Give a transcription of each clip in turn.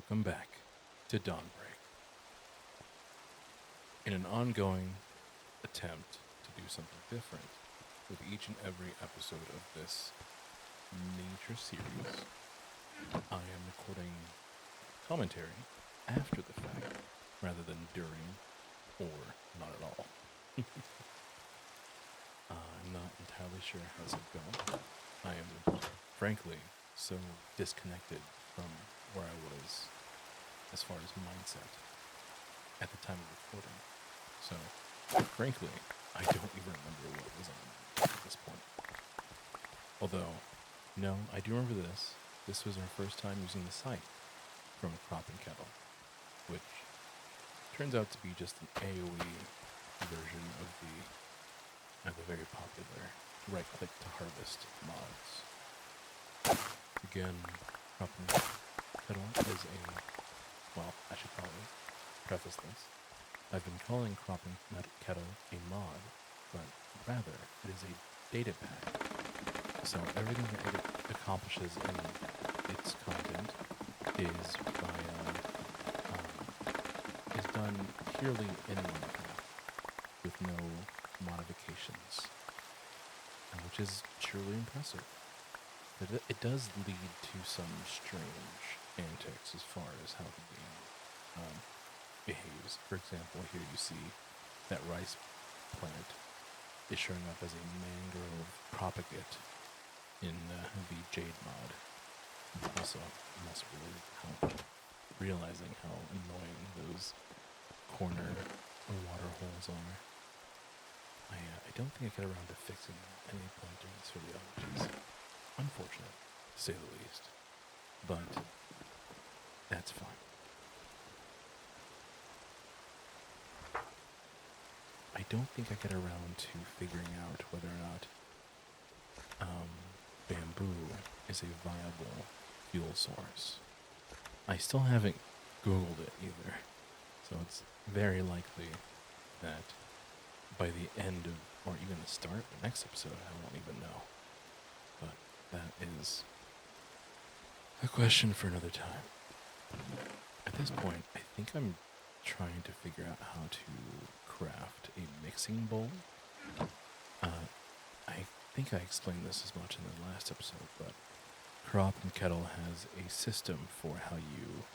Welcome back to Dawnbreak. In an ongoing attempt to do something different with each and every episode of this nature series, I am recording commentary after the fact rather than during or not at all. I'm not entirely sure how's it going. I am, frankly, so disconnected from where I was as far as mindset at the time of recording. So, frankly, I don't even remember what was on at this point. Although, no, I do remember this. This was our first time using the site from Crop and Kettle, which turns out to be just an AoE version of the very popular right-click to harvest mods. Again, Crop and Kettle is I should probably preface this. I've been calling Crop and Kettle a mod, but rather it is a data pack. So everything that it accomplishes in its content is done purely in Minecraft with no modifications, which is truly impressive. It does lead to some strange antics as far as how the game behaves. For example, here you see that rice plant is showing up as a mangrove propagate in the Jade mod. Also, I'm also realizing how annoying those corner water holes are. I don't think I get around to fixing any point during this video, which is unfortunate, to say the least. But that's fine. I don't think I get around to figuring out whether or not bamboo is a viable fuel source. I still haven't Googled it either, so it's very likely that by the end of, or even the start of the next episode, I won't even know. But that is a question for another time. At this point, I think I'm trying to figure out how to craft a mixing bowl. I think I explained this as much in the last episode, but Crop and Kettle has a system for how you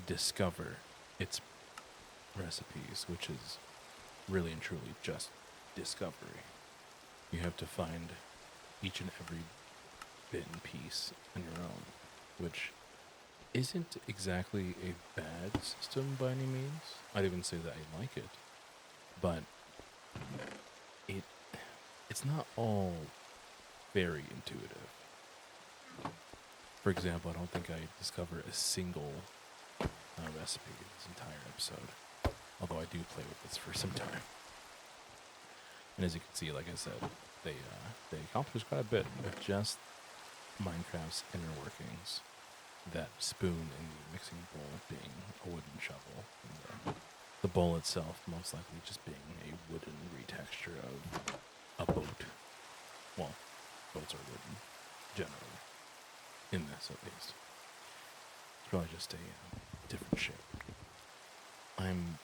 discover its recipes, which is really and truly just discovery. You have to find each and every bit and piece on your own, which isn't exactly a bad system by any means. I'd even say that I like it, but it's not all very intuitive. For example, I don't think I discovered a single recipe this entire episode, although I do play with this for some time. And as you can see, like I said, they accomplished quite a bit with just Minecraft's inner workings. That spoon in the mixing bowl being a wooden shovel, and the bowl itself most likely just being a wooden retexture of a boat. Well, boats are wooden, generally. In this, at least. It's probably just a different shape. I'm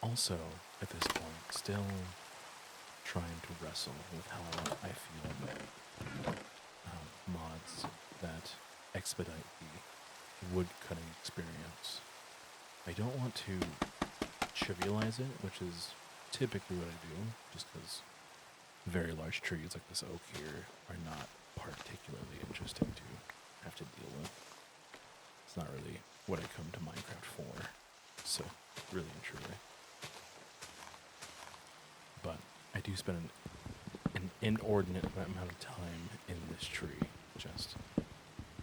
also, at this point, still trying to wrestle with how I feel about mods that expedite the wood cutting experience. I don't want to trivialize it, which is typically what I do, just because very large trees like this oak here are not particularly interesting to have to deal with. It's not really what I come to Minecraft for, so really and truly. But I do spend an inordinate amount of time in this tree, just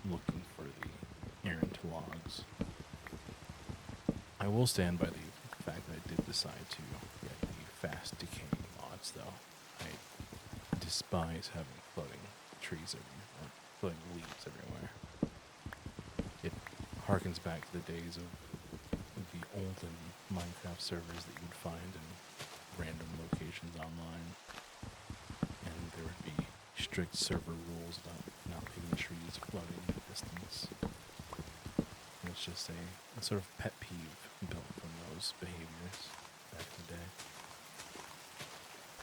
looking for the errant logs. I will stand by the fact that I did decide to get the fast decaying mods, though. I despise having floating trees everywhere, floating leaves everywhere. It harkens back to the days of the olden Minecraft servers that you would find in random locations online, and there would be strict server rules about not leaving trees floating in the distance. It was it's just a sort of pet peeve built from those behaviors back in the day.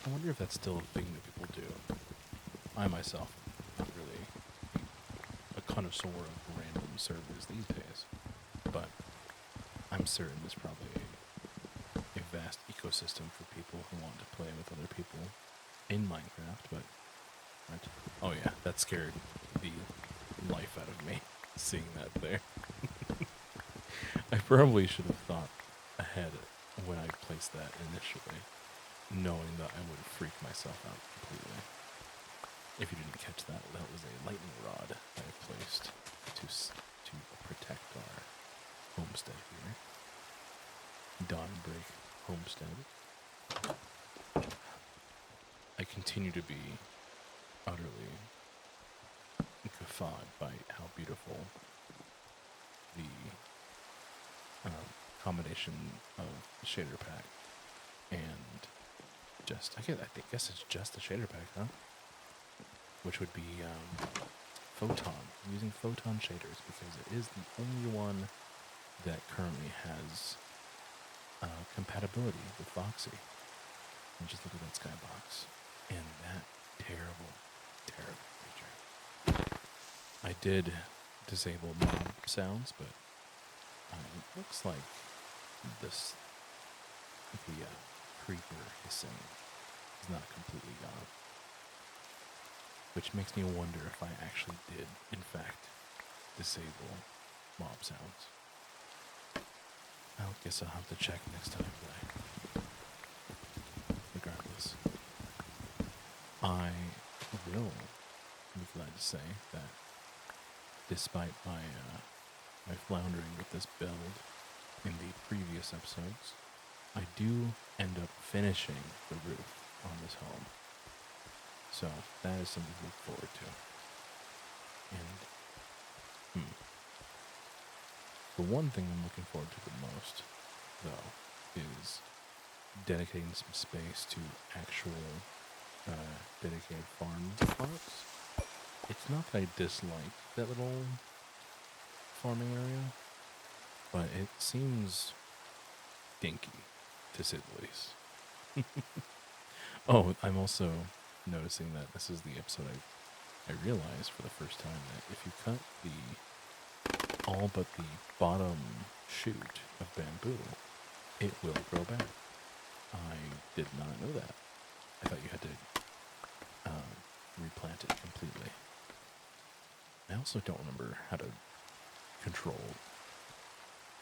I wonder if that's still a thing that people do. I myself am not really a connoisseur of random servers these days, but I'm certain there's probably a vast ecosystem for people who want to play with other people in Minecraft, but right. Oh yeah, that scared the life out of me, seeing that there. I probably should have thought ahead when I placed that initially, knowing that I would freak myself out completely. If you didn't catch that, that was a lightning rod I placed to protect our homestead here. Dawnbreak homestead. I continue to be utterly guffawed by how beautiful the combination of the shader pack and I guess it's just the shader pack, huh? Which would be Photon. I'm using Photon shaders because it is the only one that currently has compatibility with Foxy. And just look at that skybox. And that terrible, terrible creature. I did disable mob sounds, but it looks like the creeper hissing is not completely gone. Which makes me wonder if I actually did, in fact, disable mob sounds. I guess I'll have to check next time, but regardless, I will be glad to say that despite my floundering with this build in the previous episodes, I do end up finishing the roof on this home. So that is something to look forward to. And the one thing I'm looking forward to the most, though, is dedicating some space to actual dedicated farm plots. It's not that I dislike that little farming area, but it seems dinky, to say the least. Oh, I'm also noticing that this is the episode I realized for the first time that if you cut all but the bottom shoot of bamboo, it will grow back. I did not know that. I thought you had to replant it completely. I also don't remember how to control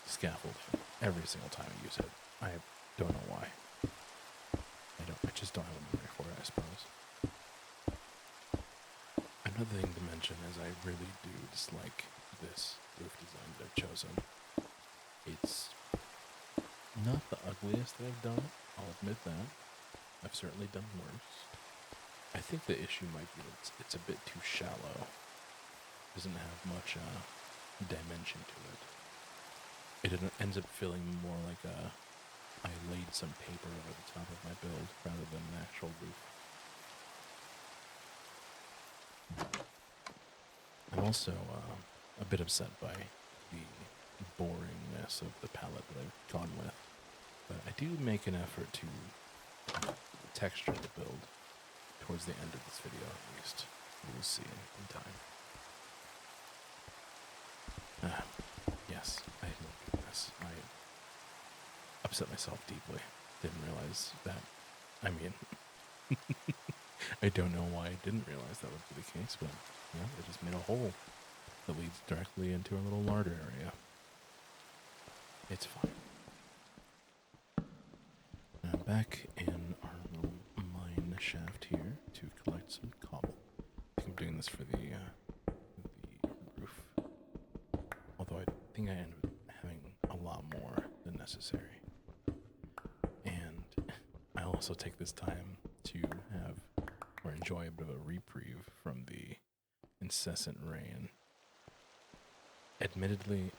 scaffolding every single time I use it. I don't know why. I just don't have a memory for it, I suppose. Another thing to mention is I really do dislike this roof design that I've chosen. It's not the ugliest that I've done, I'll admit that. I've certainly done worse. I think the issue might be that it's a bit too shallow. It doesn't have much dimension to it. It ends up feeling more like I laid some paper over the top of my build rather than an actual roof. I'm also a bit upset by the boringness of the palette that I've gone with, but I do make an effort to texture the build towards the end of this video at least. We'll see in time. Yes, I will do this. I upset myself deeply. Didn't realize that. I mean, I don't know why I didn't realize that would be the case, but yeah, I just made a hole that leads directly into our little larder area. It's fine. Now back in our little mine shaft here to collect some cobble. I think I'm doing this for the roof. Although I think I ended up having a lot more than necessary. And I also take this time to have or enjoy a bit of a reprieve from the incessant rain. Admittedly,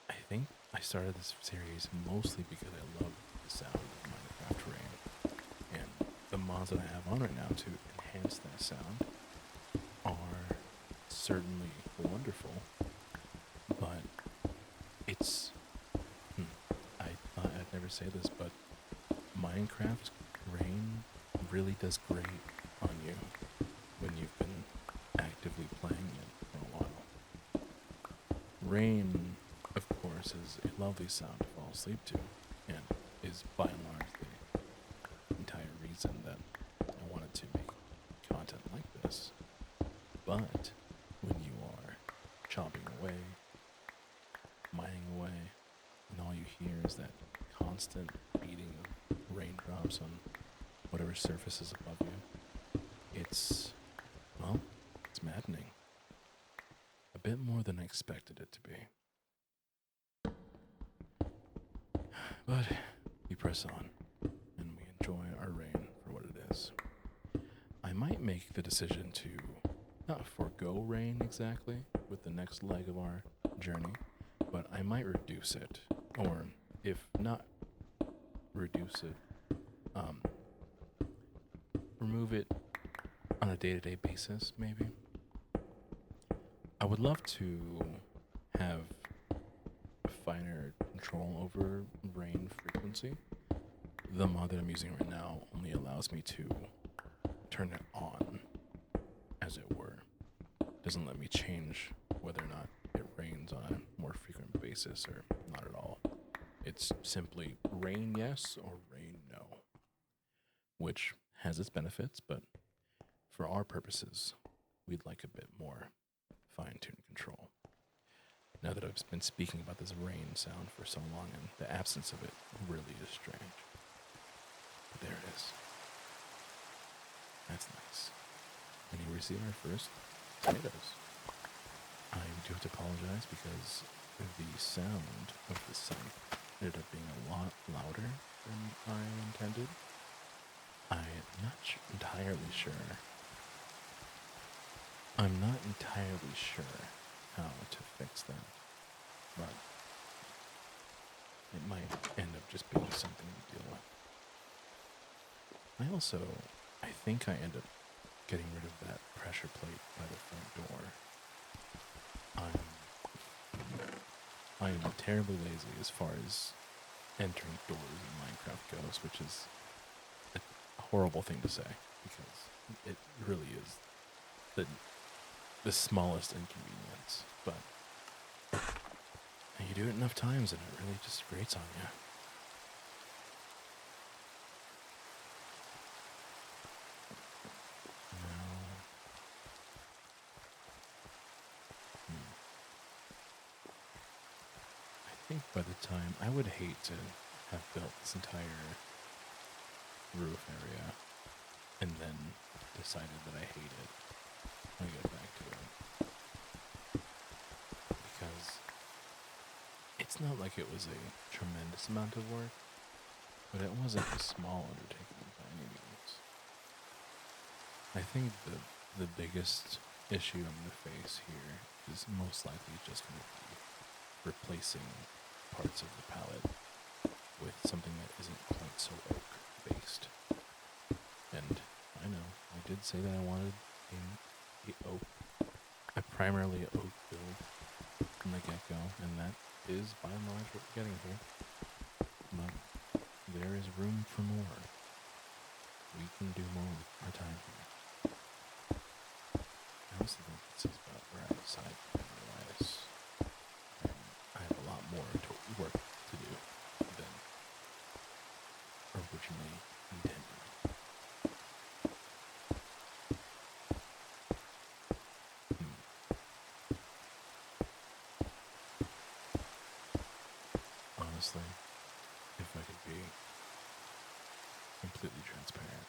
I think I started this series mostly because I love the sound of Minecraft rain. And the mods that I have on right now to enhance that sound are certainly wonderful, but it it's I thought I'd never say this, but Minecraft rain really does great on you when you've been actively playing it for a while. Rain, of course, is a lovely sound to fall asleep to, and is by and large the entire reason that I wanted to make content like this. But when you are chopping away, mining away, and all you hear is that constant beating of raindrops on whatever surface is above you, it's maddening. A bit more than I expected it to be. But we press on, and we enjoy our rain for what it is. I might make the decision to not forego rain exactly with the next leg of our journey, but I might reduce it, or if not reduce it, remove it on a day-to-day basis, maybe. I would love to have finer control over rain frequency. The mod that I'm using right now only allows me to turn it on, as it were. Doesn't let me change whether or not it rains on a more frequent basis or not at all. It's simply rain yes or rain no, which has its benefits, but for our purposes, we'd like a bit more fine-tuned control. Now that I've been speaking about this rain sound for so long, and the absence of it really is strange. But there it is. That's nice. And here we see our first potatoes. I do have to apologize because the sound of the scythe ended up being a lot louder than I intended. I'm not entirely sure. I'm not entirely sure how to fix that, but it might end up just being something to deal with. I think I end up getting rid of that pressure plate by the front door. I am terribly lazy as far as entering doors in Minecraft goes, which is a horrible thing to say because it really is the smallest inconvenience, but you do it enough times and it really just grates on you. I think by the time, I would hate to have built this entire roof area and then decided that I hate it when I get back to it. Because it's not like it was a tremendous amount of work, but it wasn't a small undertaking by any means. I think the biggest issue I'm going to face here is most likely just going to be replacing parts of the palette with something that isn't quite so oak based. And I know, I did say that I wanted a primarily oak build from the get-go, and that is by and large what we're getting here. But there is room for more. We can do more with our time here. I also think this is about where I decide to realize I have a lot more work to do than originally intended. Honestly, if I could be completely transparent,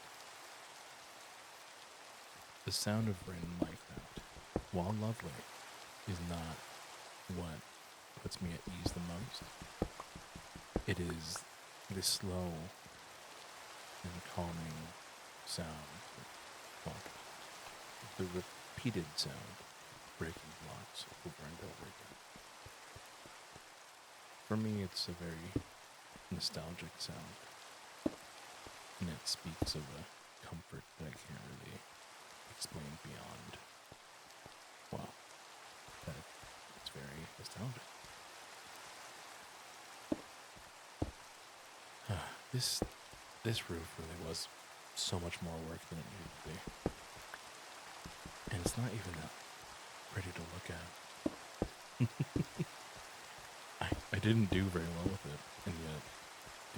the sound of rain in Minecraft, while lovely, is not what puts me at ease the most. It is the slow and calming sound, well, the repeated sound of breaking blocks over and over again. For me, it's a very nostalgic sound, and it speaks of a comfort that I can't really explain beyond, well, that it's very nostalgic. This this roof really was so much more work than it needed to be. And it's not even that pretty to look at. I didn't do very well with it, and yet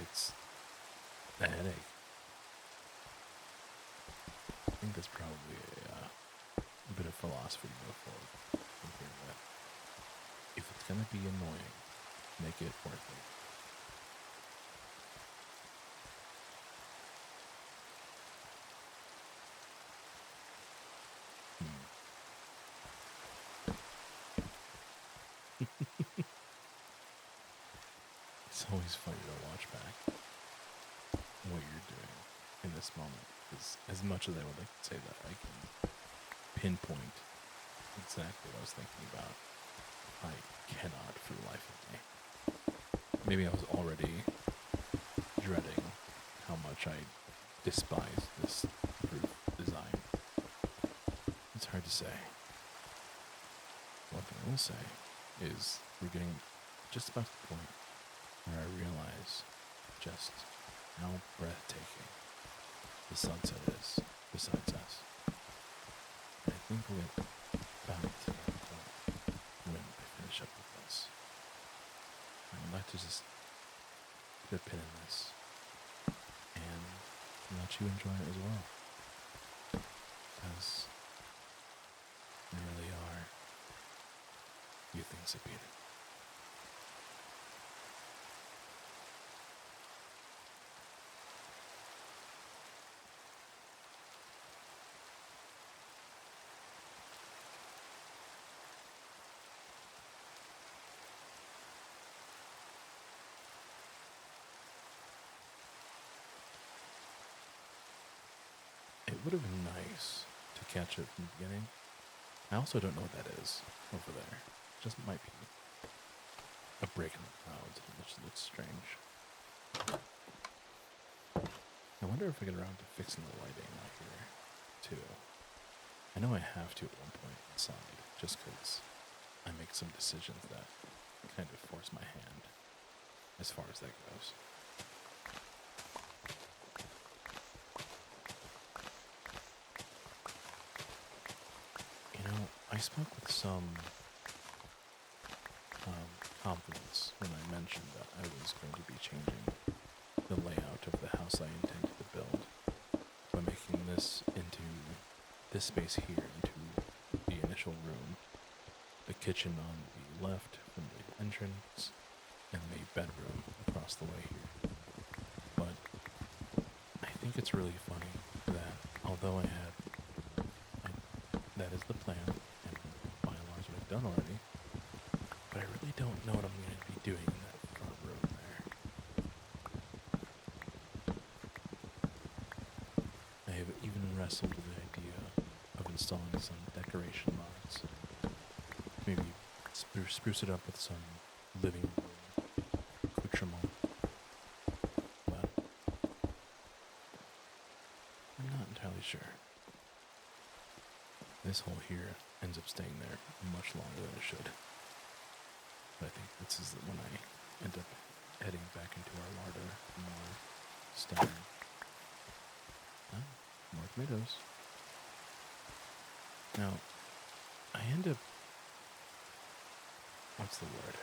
it's a headache. I think that's probably a bit of philosophy to go forward from here with. If it's gonna be annoying, make it worth it. It's always funny to watch back what you're doing in this moment. Because as much as I would like to say that I can pinpoint exactly what I was thinking about, I cannot for the life of me. Maybe I was already dreading how much I despise this roof design. It's hard to say. One thing I will say is we're getting just about to the point where I realize just how breathtaking the sunset is besides us. And I think we'll get back to that point when I finish up with this. I'd like to just put a pin in this and let you enjoy it as well. Because there really are few things that beat it. It would have been nice to catch it from the beginning. I also don't know what that is over there. It just might be a break in the clouds, which looks strange. I wonder if I get around to fixing the lighting out here, too. I know I have to at one point inside, just because I make some decisions that kind of force my hand, as far as that goes. You know, I spoke with some confidence when I mentioned that I was going to be changing the layout of the house I intended to build by making this space here into the initial room, the kitchen on the left from the entrance, and the bedroom across the way here. But I think it's really funny that although that is the plan, and by and large what I've done already, but I really don't know what I'm going to be doing in that front room there. I have even wrestled with the idea of installing some decoration mods. Maybe spruce it up with some living room accoutrement. But I'm not entirely sure. This hole here ends up staying there much longer than it should. But I think this is when I end up heading back into our larder for more stone. More tomatoes. Now, I end up... what's the word?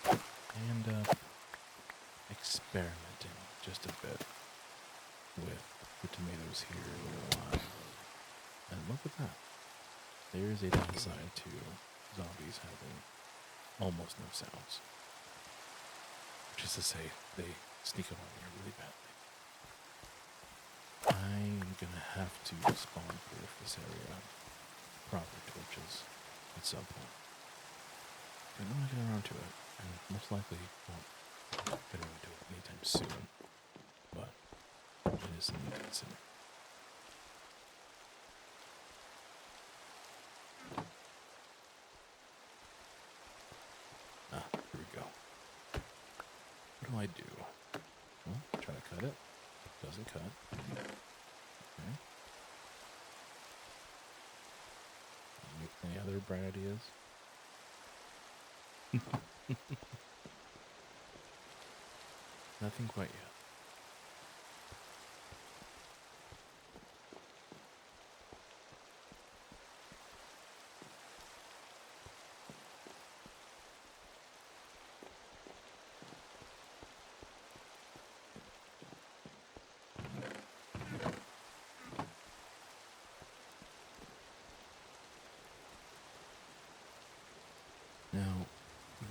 I end up experimenting just a bit with the tomatoes here a little while. And look at that. There is a downside to zombies having almost no sounds. Which is to say, they sneak up on me really badly. I'm gonna have to spawn-proof this area proper torches at some point. I know I get around to it, and most likely won't get around to it anytime soon. But it is something to consider. Here we go. What do I do? Well, try to cut it. Doesn't cut. Okay. Any other bright ideas? Nothing quite yet.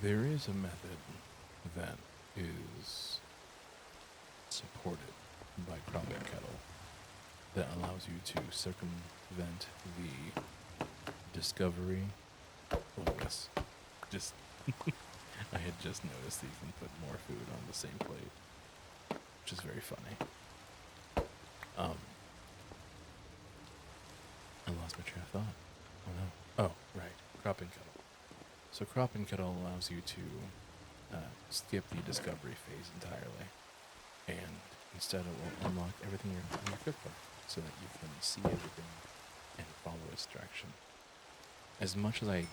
There is a method that is supported by cropping kettle that allows you to circumvent the discovery. Oh, yes. Just, I had just noticed that you can put more food on the same plate, which is very funny. I lost my train of thought. Oh no. Oh, right. Cropping kettle. So cropping kettle allows you to skip the discovery phase entirely, and instead it will unlock everything in your cookbook so that you can see everything and follow its direction. As much as I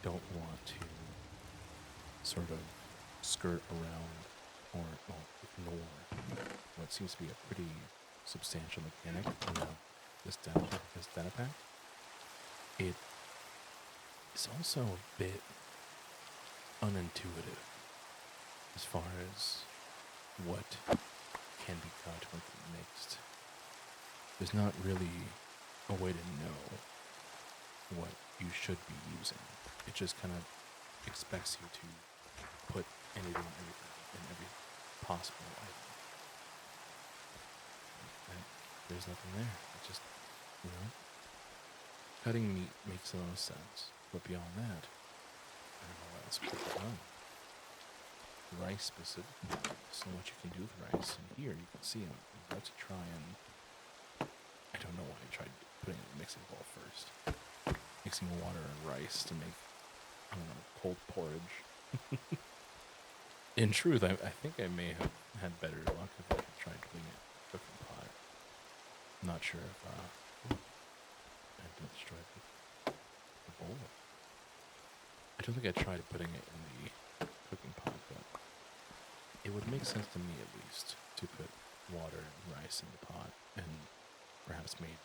don't want to sort of skirt around or ignore what seems to be a pretty substantial mechanic in this data pack, it is also a bit unintuitive as far as what can be cut or mixed. There's not really a way to know what you should be using. It just kind of expects you to put anything and everything in every possible item. And there's nothing there. It's just, cutting meat makes a lot of sense. But beyond that, I don't know what else could be done. Rice specifically, so much you can do with rice. And here you can see I'm about to try and, I don't know why I tried putting it in a mixing bowl first. Mixing water and rice to make, I don't know, cold porridge. In truth, I think I may have had better luck if I had tried putting it in a cooking pot. I'm not sure if I didn't destroy the bowl. I don't think I tried putting it in the cooking pot, but it would make sense to me at least to put water and rice in the pot and perhaps made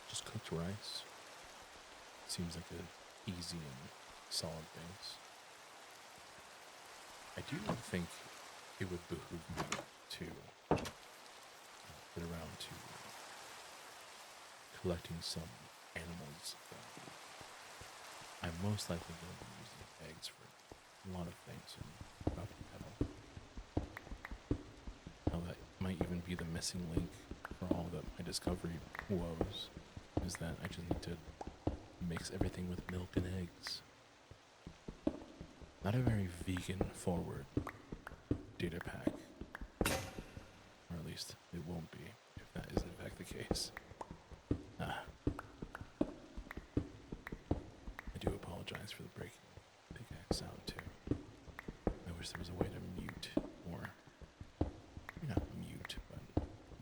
just cooked rice. Seems like an easy and solid base. I do think it would behoove me to get around to collecting some animals. I'm most likely going to be using eggs for a lot of things in cropping kettle. Now that might even be the missing link for all the my discovery woes, is that I just need to mix everything with milk and eggs. Not a very vegan-forward data pack. Or at least it won't be, if that is in fact the case. I do apologize for the breaking pickaxe sound too. I wish there was a way to mute, or not mute, but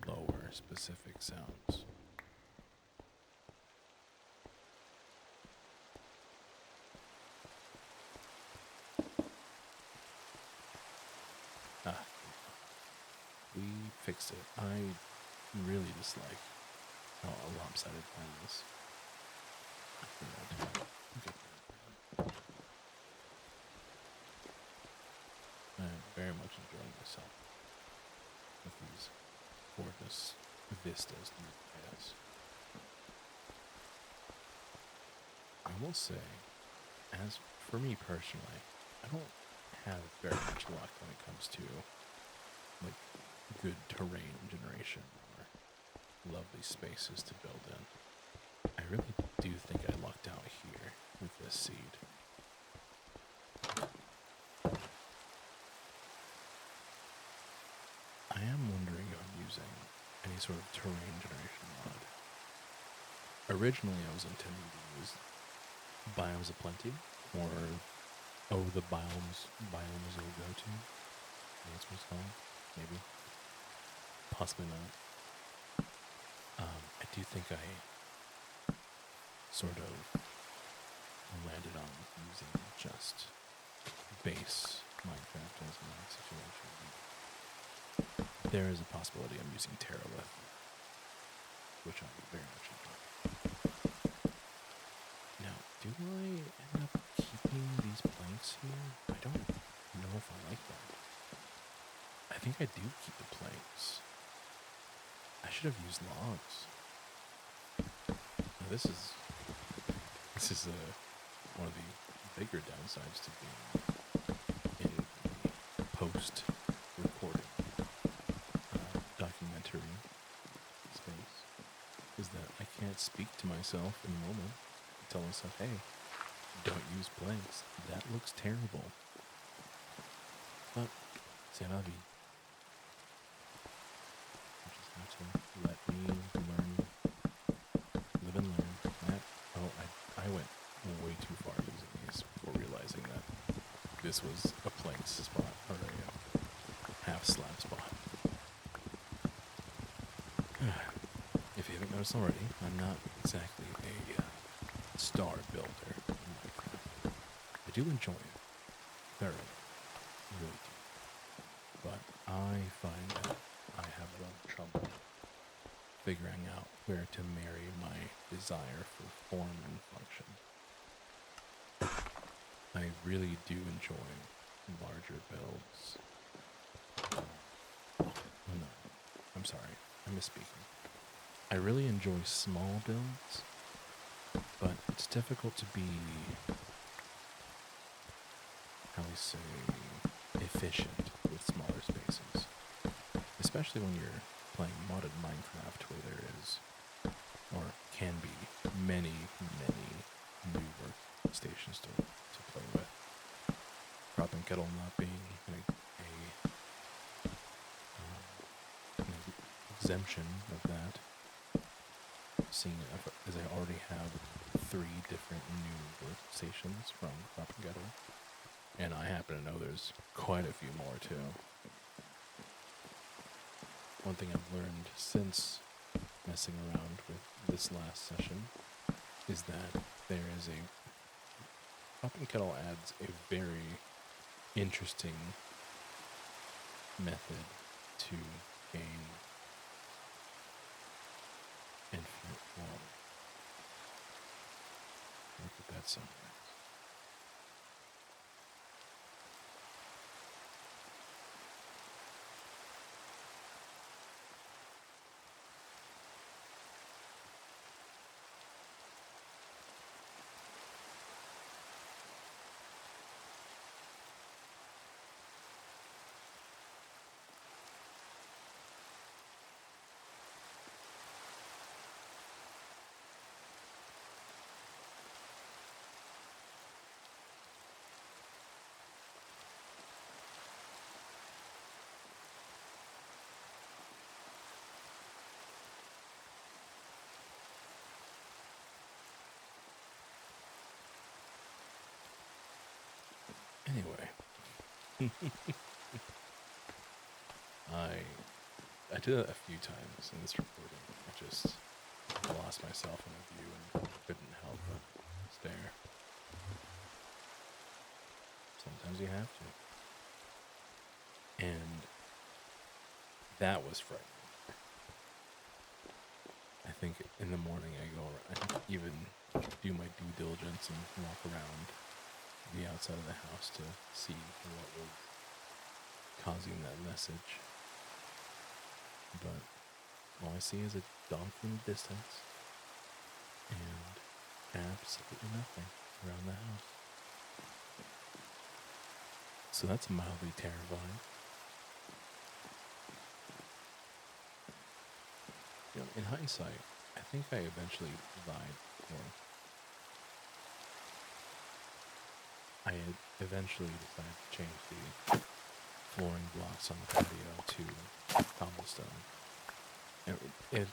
lower specific sounds. We fixed it. I really dislike how lopsided mine is. I'm very much enjoying myself with these gorgeous vistas through the grass. I will say, as for me personally, I don't have very much luck when it comes to like good terrain generation or lovely spaces to build in. I really do think I lucked out here with this seed. I am wondering if I'm using any sort of terrain generation mod. Originally I was intending to use Biomes of Plenty, or the biomes will go to. That's what it's called. Maybe. Possibly not. I do think I sort of landed on using just base Minecraft as my situation. There is a possibility I'm using Terralith, which I very much enjoy. Now, do I end up keeping these planks here? I don't know if I like them. I think I do keep the planks. I should have used logs. Now this is one of the bigger downsides to being in the post-recording documentary space is that I can't speak to myself in the moment and tell myself, hey, don't use blanks. That looks terrible. But, c'est la vie. You just have to let me learn, live and learn. I went way too far using these before realizing that this was a plank spot or a half slab spot. If you haven't noticed already, I'm not exactly a star builder in Minecraft. I do enjoy it thoroughly, really do. But I find that I have a lot of trouble figuring out where to marry my desire for form and function. I really do enjoy larger builds. Oh no, I'm sorry, I'm misspeaking. I really enjoy small builds, but it's difficult to be, how we say, efficient with smaller spaces. Especially when you're playing modded Minecraft where there is, or can be, many new workstations to play with. Crop and Kettle not being an exemption of that. Seeing as I already have 3 different new workstations from Crop and Kettle, and I happen to know there's quite a few more too. One thing I've learned since messing around with this last session is that there is Crop and Kettle adds a very interesting method to gain infinite water. Look at that sunrise. Anyway, I did it a few times in this recording. I just lost myself in a view and couldn't help but stare. Sometimes you have to. And that was frightening. I think in the morning I even do my due diligence and walk around the outside of the house to see what was causing that message. But all I see is a dog in the distance and absolutely nothing around the house. So that's mildly terrifying. You know, in hindsight, I think I eventually lied, or I had eventually decided to change the flooring blocks on the patio to cobblestone. And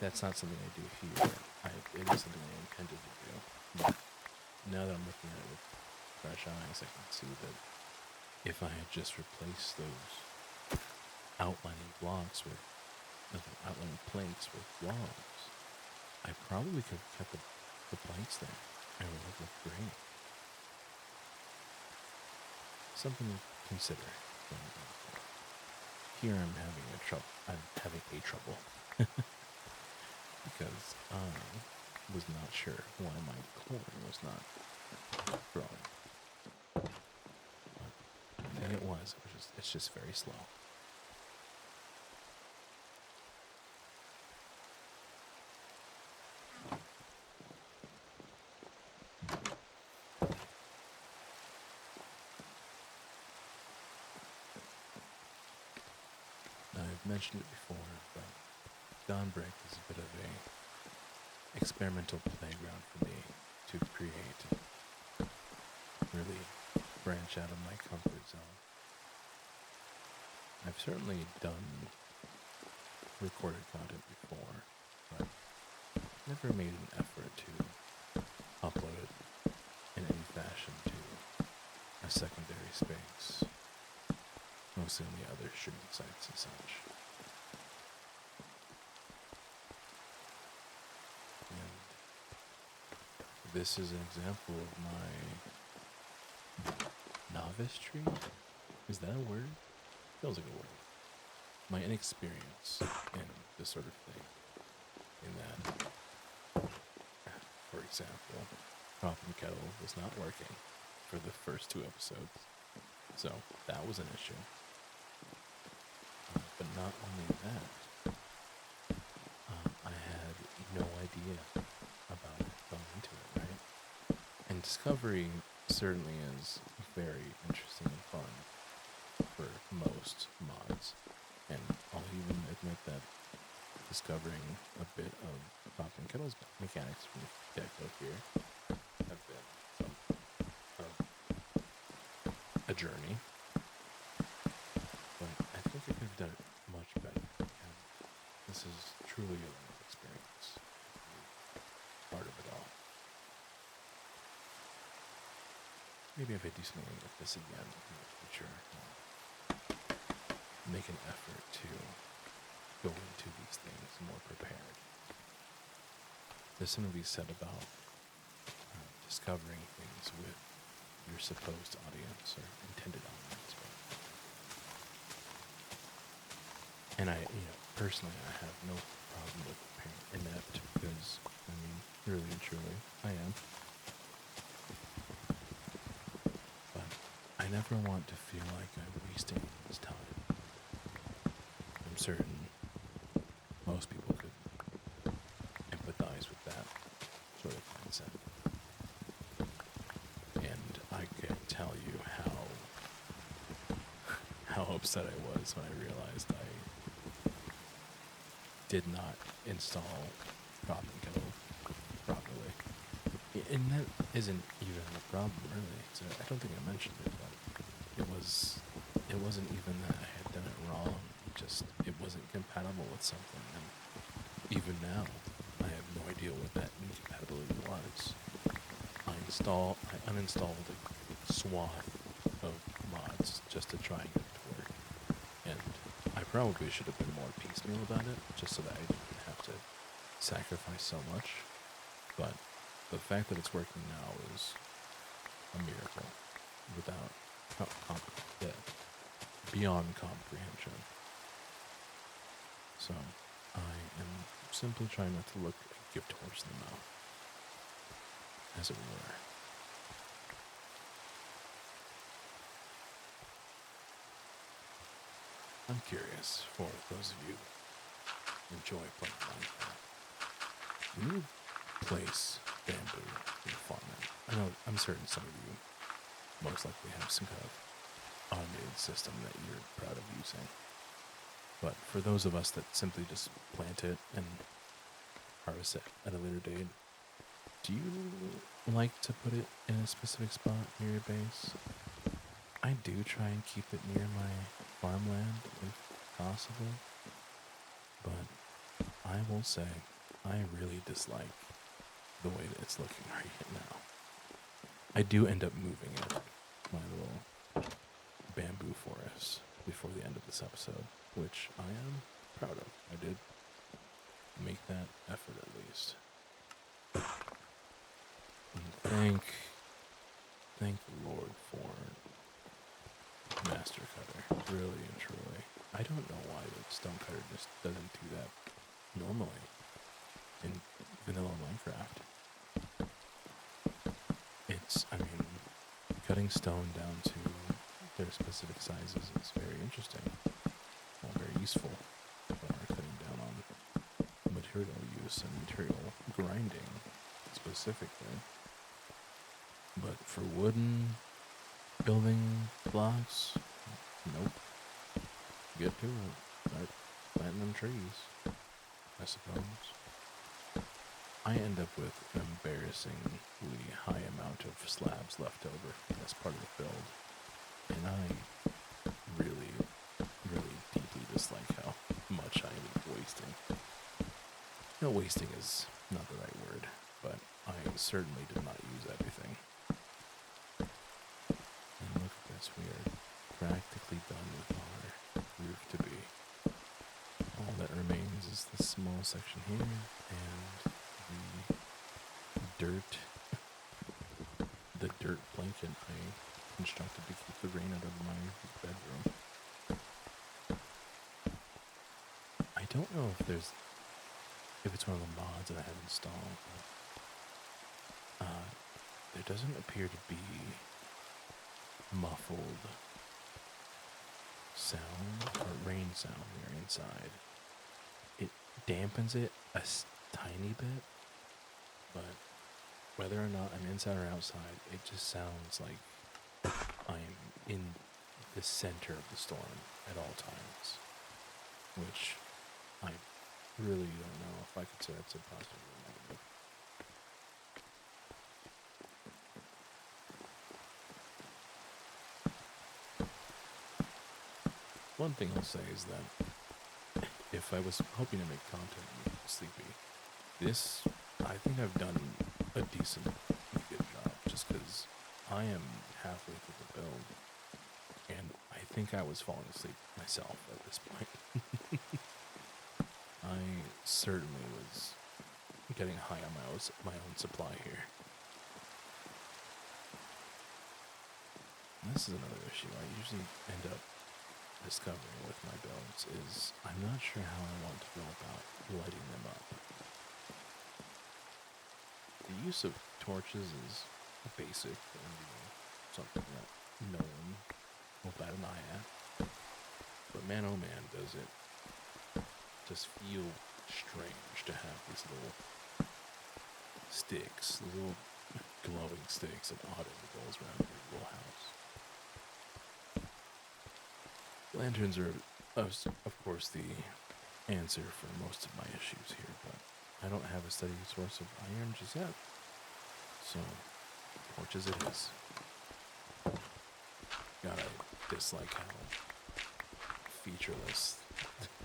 that's not something I do here. It is something I intended to do. But now that I'm looking at it with fresh eyes, I can see that if I had just replaced those outlining blocks with outlining planks with logs, I probably could have kept the planks there and it would have looked great. Something to consider. Here I'm having a trouble because I was not sure why my corn was not growing. But I think it's just very slow. mentioned it before, but Dawnbreak is a bit of a experimental playground for me to create and really branch out of my comfort zone. I've certainly done recorded content before, but never made an effort to upload it in any fashion to a secondary space, mostly on the other streaming sites and such. And this is an example of my novice tree. Is that a word? Feels like a word. My inexperience in this sort of thing. In that, for example, Poppin' Kettle was not working for the first 2 episodes. So that was an issue. But not only that, I had no idea about it going into it, right? And discovery certainly is very interesting and fun for most mods. And I'll even admit that discovering a bit of Poppin' Kettle's mechanics from the get-go here have been a journey. But I think I could have done it much better. And this is truly a learning experience. Part of it all. Maybe if I do something like this again in the future, I'll make an effort to go into these things more prepared. There's something to be said about discovering things with your supposed audience or intended audience. And personally, I have no problem with appearing inept because, really and truly, I am. But I never want to feel like I'm wasting anyone's time. I'm certain most people could empathize with that sort of mindset. And I can't tell you how upset I was when I realized I did not install Poppin' Kettle properly. And that isn't even a problem, really. So I don't think I mentioned it, but it wasn't even that I had done it wrong. It wasn't compatible with something. And even now, I have no idea what that incompatibility was. I uninstalled a swath of mods just to try and get it to work. And I probably should have been more piecemeal about it, just so that I didn't have to sacrifice so much. But the fact that it's working now is a miracle, beyond comprehension. So I am simply trying not to look a gift horse in the mouth, as it were. I'm curious, for those of you who enjoy playing Minecraft, when you place bamboo in your farmland, I'm certain some of you most likely have some kind of automated system that you're proud of using. But for those of us that simply just plant it and harvest it at a later date, do you like to put it in a specific spot near your base? I do try and keep it near my farmland if possible, but I will say I really dislike the way that it's looking right now. I do end up moving it, my little bamboo forest, before the end of this episode, which I am proud of. I did make that effort at least. And thank the Lord for Master Cutter, really and truly. I don't know why the Stone Cutter just doesn't do that normally in vanilla Minecraft. Cutting stone down to their specific sizes is very interesting, very useful for cutting down on material use and material grinding specifically. But for wooden building blocks, nope. Get to it. planting them trees, I suppose. I end up with an embarrassingly high amount of slabs left over as part of the build, and I really, really deeply dislike how much I end up wasting. No, wasting is not the right word, but I certainly did not use everything. And look at this, we are practically done with our roof to be. All that remains is this small section here and the dirt blanket I constructed to keep the rain out of my bedroom. I don't know if it's one of the mods that I have installed, but there doesn't appear to be muffled sound or rain sound here inside. It dampens it a tiny bit, but whether or not I'm inside or outside, it just sounds like I'm in the center of the storm at all times, which I really don't know if I could say that's a positive or negative. One thing I'll say is that if I was hoping to make content and get sleepy, this, I think I've done a decently good job, just because I am halfway through the build, and I think I was falling asleep myself at this point. I certainly was getting high on my own supply here. And this is another issue I usually end up discovering with my builds, is I'm not sure how I want to go about lighting them up. The use of torches is basic and something that no one will bat an eye at. But man, oh man, does it just feel strange to have these little sticks, these little glowing sticks at odd intervals around your little house. Lanterns are, of course, the answer for most of my issues here, but I don't have a steady source of iron just yet. So, torches it is. God, I dislike how featureless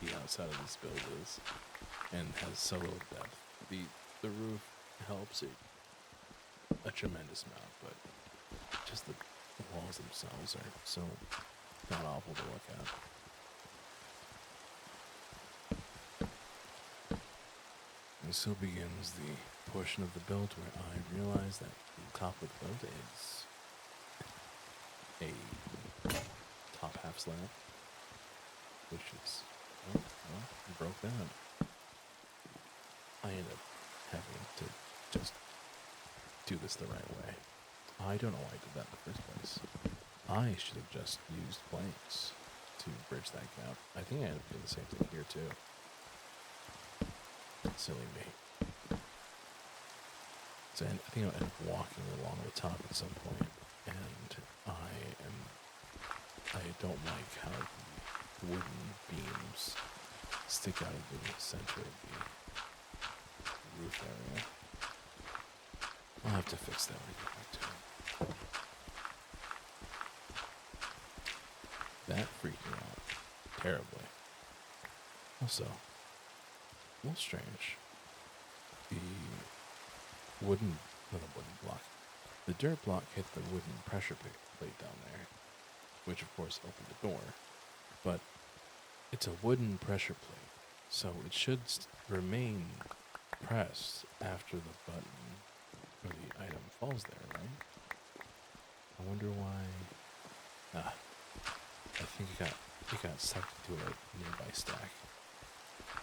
the outside of this build is, and has so little depth. The roof helps it a tremendous amount, but just the walls themselves are so god awful to look at. And so begins the portion of the build where I realize that the top of the build is a top half slab, which is, well, broke down. I end up having to just do this the right way. I don't know why I did that in the first place. I should have just used planks to bridge that gap. I think I ended up doing the same thing here too. Silly me. So I think I'll end up walking along the top at some point, and I don't like how the wooden beams stick out of the center of the roof area. I'll have to fix that when I get back to it. That freaked me out terribly. Also, a little strange. The the dirt block hit the wooden pressure plate down there, which of course opened the door, but it's a wooden pressure plate, so it should remain pressed after the button or the item falls there, right? I wonder why. I think it got sucked into a nearby stack.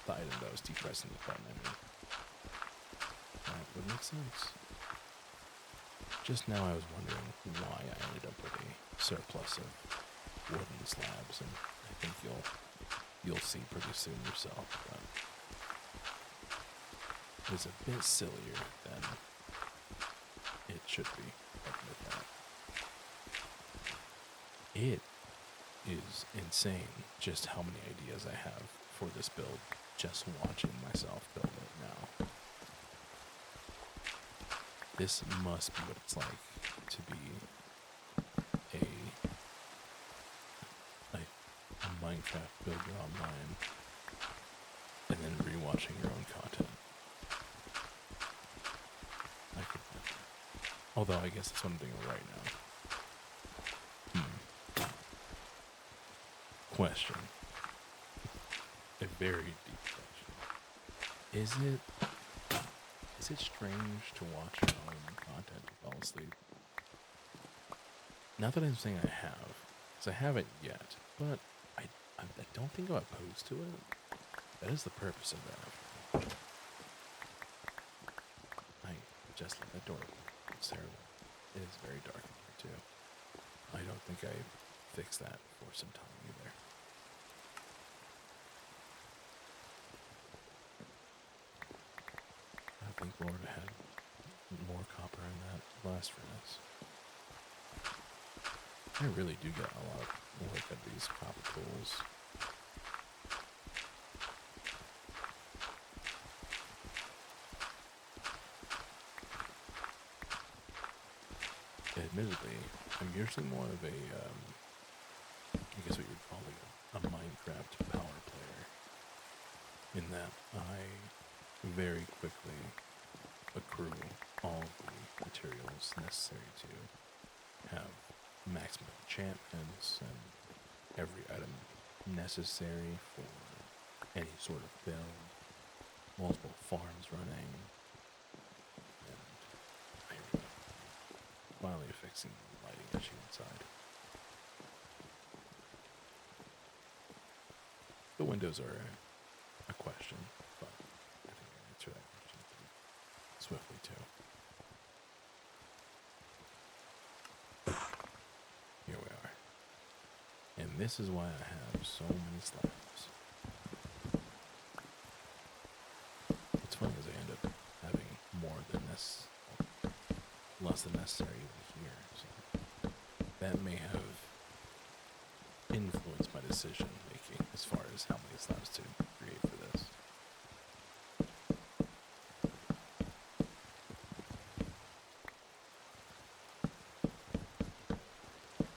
The item that was depressing the button, I mean. That would make sense. Just now I was wondering why I ended up with a surplus of wooden slabs, and I think you'll see pretty soon yourself. But it's a bit sillier than it should be. It is insane just how many ideas I have for this build just watching myself build it now. This must be what it's like to be a Minecraft builder online and then rewatching your own content. I could never. Although I guess that's what I'm doing right now. Question. A very deep question. Is it strange to watch your own content and fall asleep? Not that I'm saying I have, because I haven't yet, but I don't think I'm opposed to it. That is the purpose of that. I just let that door open. It's terrible. It is very dark in here too. I don't think I fixed that for some time either. I think Lord had more copper in that blast furnace. I really do get a lot of work at these copper tools. Admittedly, I'm usually more of a, I guess what you'd call a Minecraft power player, in that I very quickly accrue all the materials necessary to have maximum enchantments and every item necessary for any sort of build, multiple farms running, and I'm finally fixing the lighting issue inside. The windows are a question, but I think I can answer that question pretty swiftly too. Here we are. And this is why I have so many slabs. What's funny is I end up having more than this, less than necessary over here. So that may have influenced my decision making as far as how many slabs to create for this.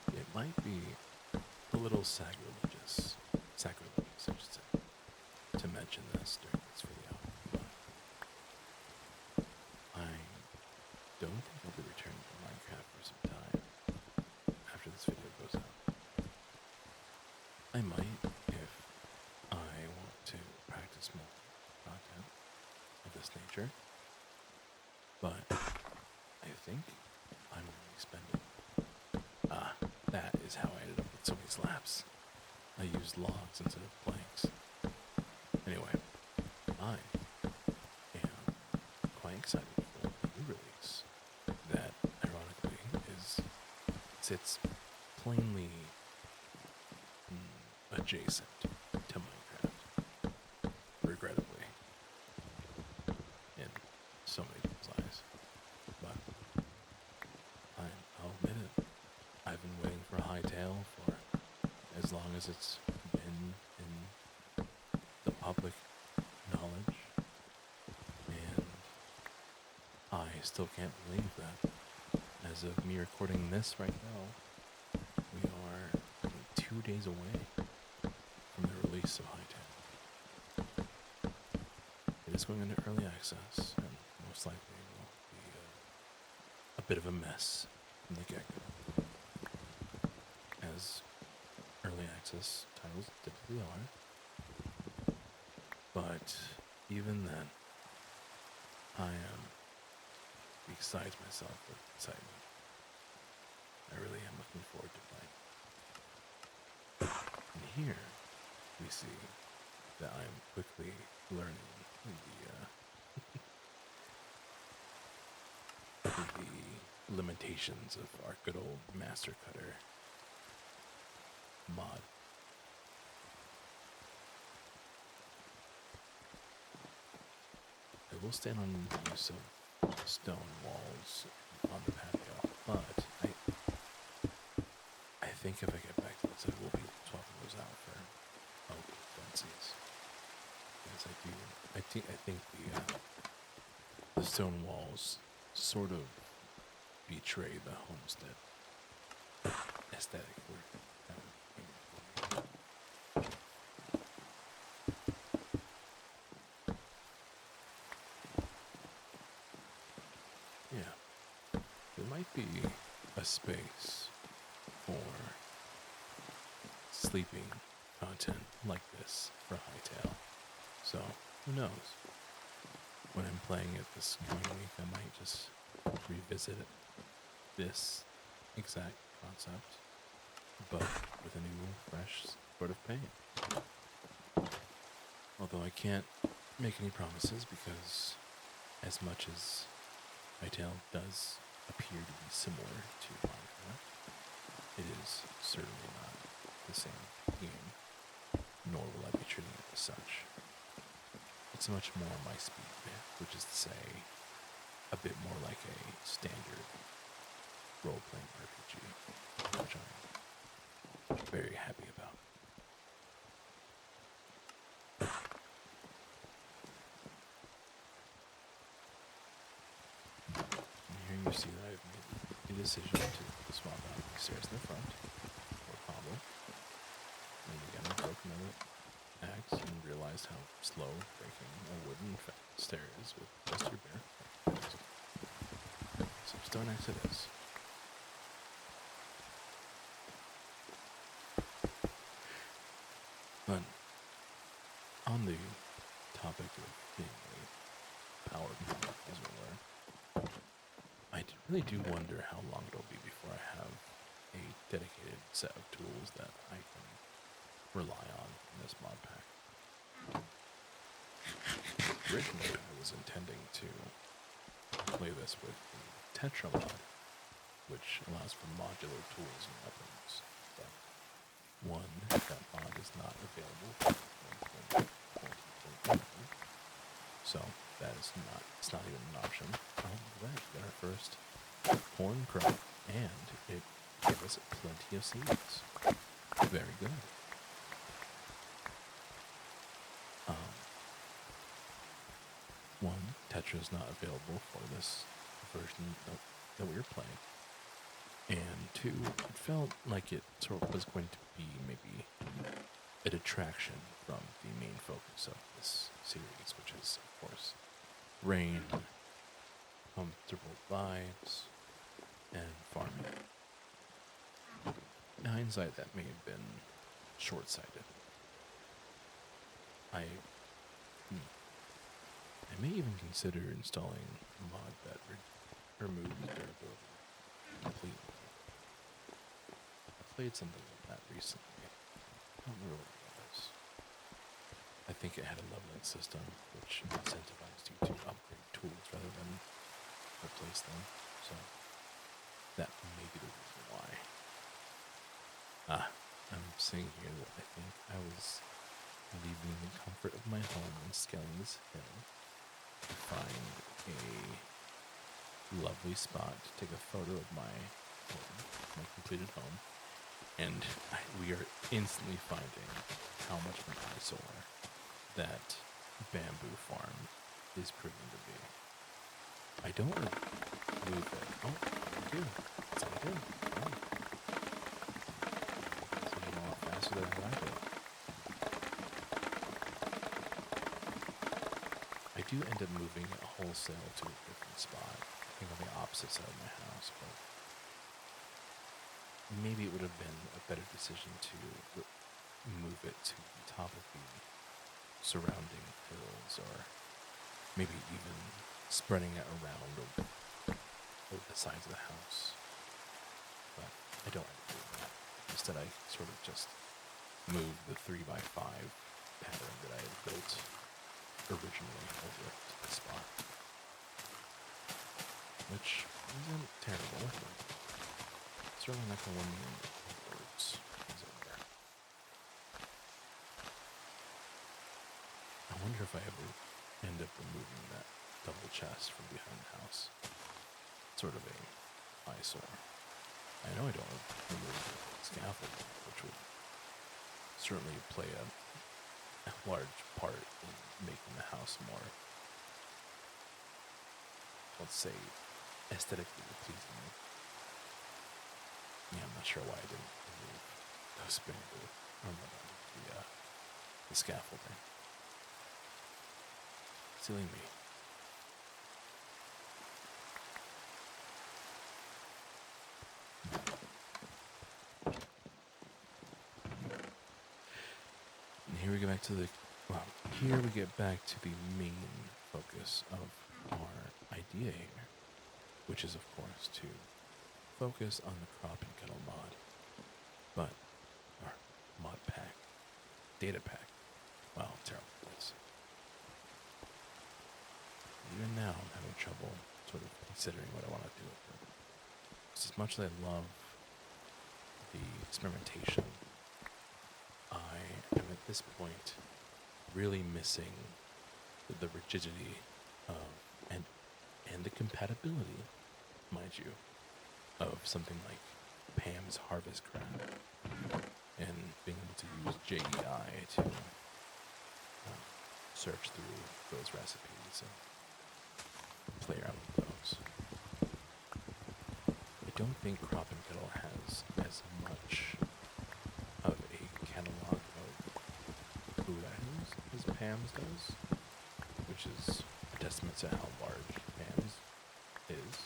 It might be a little sacrilegious, I should say, to mention this during this video, but I don't think I'll be returning to Minecraft for some time after this video goes out. I might if I want to practice more content of this nature, but I think I'm going to be spending... that is how I ended up with so many slabs. I used logs instead of planks. Anyway, I am quite excited for a new release that, ironically, sits plainly adjacent to Minecraft, regrettably, in so many people's eyes. But I'll admit it, I've been waiting for a Hytale for as long as it's been in the public knowledge, and I still can't believe that as of me recording this right now, we are only 2 days away from the release of Hytale. It is going into early access, and most likely will be a bit of a mess from the get-go, as early access titles typically are. But even then, I am beside myself with excitement. I really am looking forward to playing. And here, we see that I am quickly learning the limitations of our good old Master Cutter mod. I will stand on the use of stone walls on the patio, but I think if I get back to this, I will be swapping those out for oak fences. stone walls sort of betray the homestead aesthetic. Yeah, there might be a space for sleeping content like this for Hightail. So, who knows? When I'm playing it this coming week, I might just revisit this exact concept, but with a new, fresh sort of paint. Although I can't make any promises because as much as Hytale does appear to be similar to Minecraft, it is certainly not the same game, nor will I be treating it as such. It's much more my speed, which is to say, a bit more like a standard role-playing RPG, which I'm very happy about. And here you see that I've made the decision to swap out the stairs in the front for cobble. And again, I broke another axe and realized how slow breaking a wooden stair is with just your bare hands. So stone axe it is. But on the topic of being a power plant, as it were, I really do wonder how long it'll be before I have a dedicated set of tools that I can rely on in this mod pack. Originally, I was intending to play this with the Tetra mod, which allows for modular tools and weapons. But one, that mod is not available for 1.14.1, so that is not, it's not even an option. Oh, look at that, we got our first corn crop, and it gave us plenty of seeds. Very good. One, Tetra is not available for this version that we were playing. And two, it felt like it sort of was going to be maybe a detraction from the main focus of this series, which is, of course, rain, comfortable vibes, and farming. In hindsight, that may have been short-sighted. I may even consider installing a mod that removes durability completely. I played something like that recently. I don't remember what it was. I think it had a leveling system which incentivized you to upgrade tools rather than replace them. So that may be the reason why. I'm seeing here that I think I was leaving the comfort of my home and scaling this hill to find a lovely spot to take a photo of my home, my completed home, and we are instantly finding how much of an eyesore that bamboo farm is proving to be. I don't want to move it. Oh, I do. That's what I do. Oh. So you know a lot faster than I do. I do end up moving wholesale to a different spot. I think on the opposite side of my house, but maybe it would have been a better decision to move it to the top of the surrounding hills, or maybe even spreading it around over the sides of the house. But I don't end up doing that. Instead, I sort of just moved the 3x5 pattern that I had built originally over to the spot, which isn't terrible, but certainly not going to win me any awards. I wonder if I ever end up removing that double chest from behind the house. Sort of a eyesore. I know I don't remove the scaffolding, which would certainly play a large part in making the house more let's say, aesthetically pleasing. Yeah, I'm not sure why I didn't remove those bamboo, or no, the scaffolding. Silly me. And here we get back to the main focus of our idea here, which is of course to focus on the crop and kettle mod, but our mod pack, data pack. Wow, terrible voice. Even now, I'm having trouble sort of considering what I want to do with it. As much as I love the experimentation, I am at this point really missing the rigidity of and the compatibility, mind you, of something like Pam's Harvest Crab and being able to use JEI to search through those recipes and play around with those. I don't think Crop and Kettle has as much of a catalog of food items as Pam's does, which is a testament to how large Pam's is,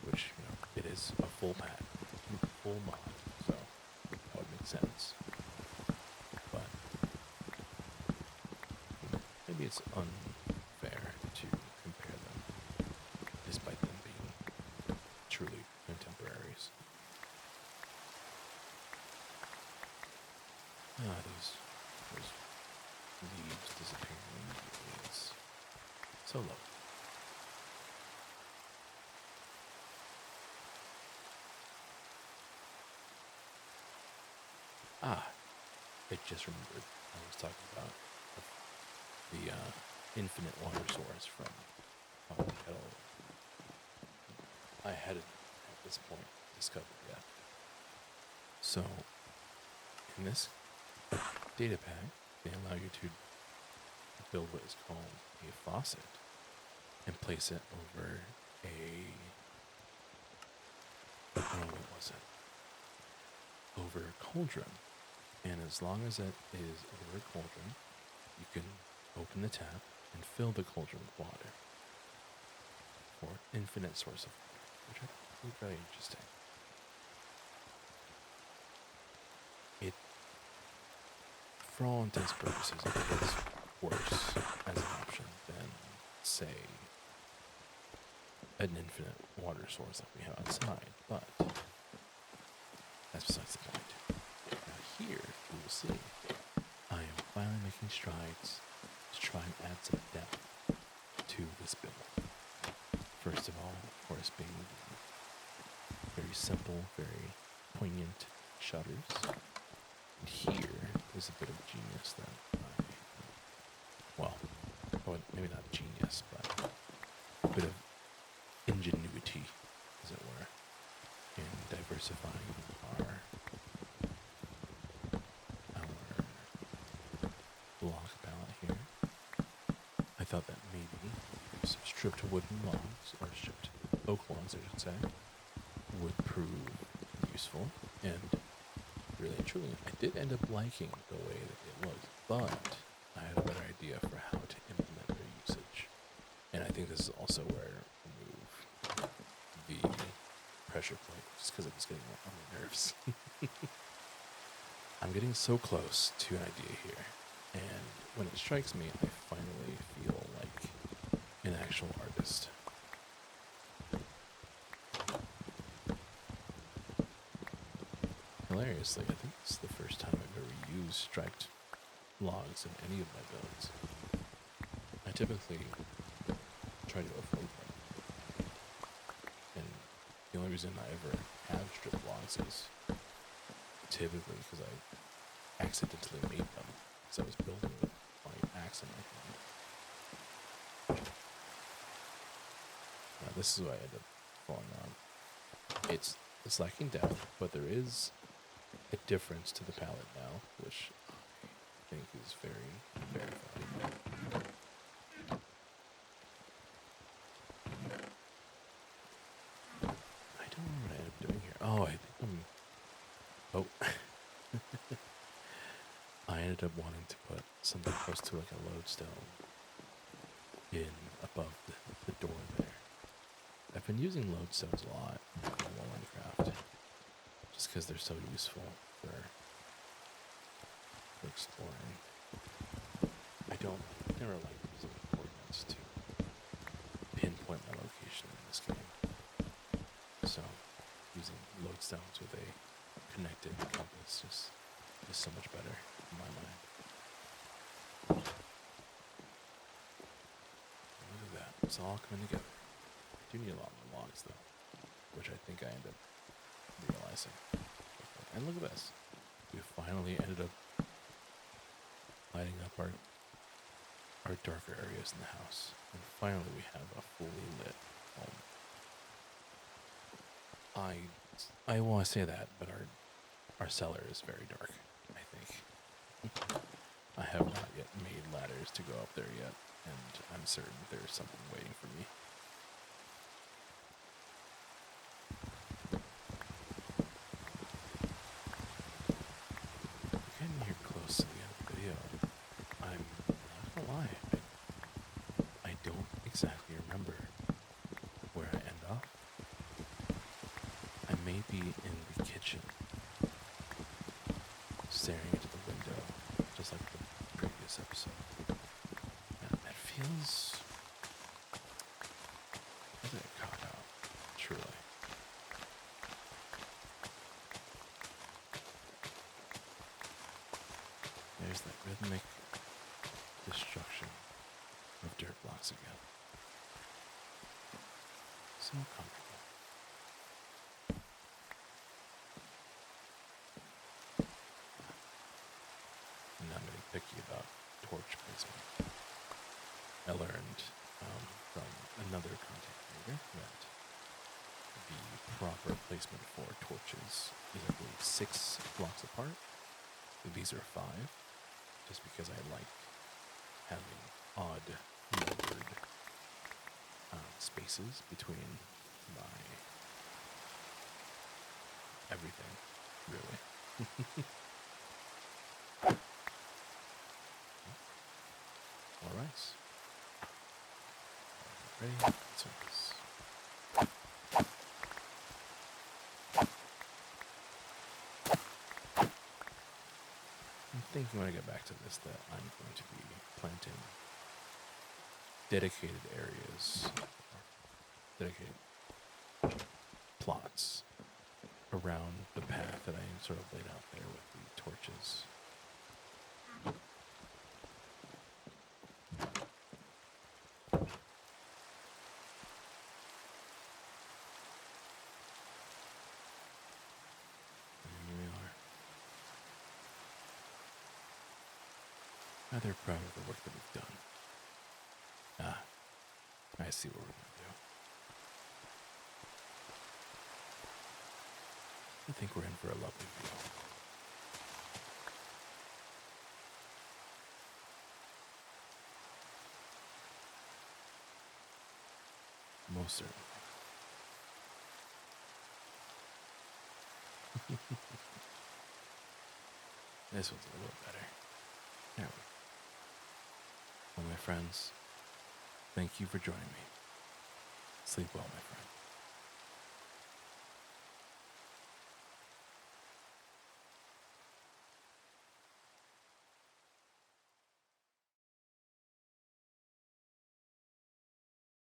which, it is a full pack, full mod, so that would make sense. But maybe it's unfair to compare them, despite them being truly contemporaries. Those leaves disappearing is so low. I just remembered I was talking about the infinite water source from Kettle. I hadn't at this point discovered yet. So, in this data pack, they allow you to build what is called a faucet and place it over over a cauldron. And as long as it is over a cauldron, you can open the tap and fill the cauldron with water for an infinite source of water, which I think is very interesting. It, for all intents and purposes, it is worse as an option than, say, an infinite water source like we have outside, but that's besides the point. Now here, we will see, I am finally making strides to try and add some depth to this build. First of all, of course, being very simple, very poignant shutters. And here is a bit of genius that maybe not genius, but a bit of ingenuity, as it were, in diversifying our block palette here. I thought that maybe some stripped wooden logs, or stripped oak logs, I should say, would prove useful, and really and truly, I did end up liking the way that it looked, but I had a better idea for how to implement their usage. And I think this is also where I remove the pressure plate, just because it was getting on my nerves. I'm getting so close to an idea here, and when it strikes me, I finally feel like an actual artist. Hilariously, I think this is the first time I've ever used striped logs in any of my builds. I typically try to avoid them, and the only reason I ever have stripped logs is typically because I accidentally made them, because I was building with my axe in my hand. Now this is what I ended up falling on. It's lacking depth, but there is a difference to the palette now, which I think is very, very valuable. ended up wanting to put something close to like a lodestone in above the door there. I've been using lodestones a lot in Minecraft just because they're so useful for exploring. I never like using coordinates to pinpoint my location in this game. So using lodestones with a connected compass just is so much better in my mind. Look at that. It's all coming together. I do need a lot more logs though, which I think I end up realizing. And look at this. We finally ended up lighting up our darker areas in the house. And finally we have a fully lit home. I want to say that, but our cellar is very dark, I think. I have not yet made ladders to go up there yet, and I'm certain there's something waiting for me. We're getting here close to the end of the video. I'm not gonna lie, I don't exactly remember where I end up. I may be in the kitchen, staring into the window, just like the previous episode. And it feels like a cop-out, truly. There's that rhythmic destruction of dirt blocks again. So comfortable. I'm not very picky about torch placement. I learned from another content creator that the proper placement for torches is, I believe, 6 blocks apart. These are 5, just because I like having odd numbered spaces between my everything, really. All right. Ready? Let's do this. I'm thinking when I get back to this that I'm going to be planting dedicated areas, dedicated plots around the path that I sort of laid out there with the torches. And here we are. Rather proud of the work that we've done. I see what we're going to do. I think we're in for a lovely view. Most certainly. This one's a little better. There we go. Well, my friends, thank you for joining me. Sleep well, my friends.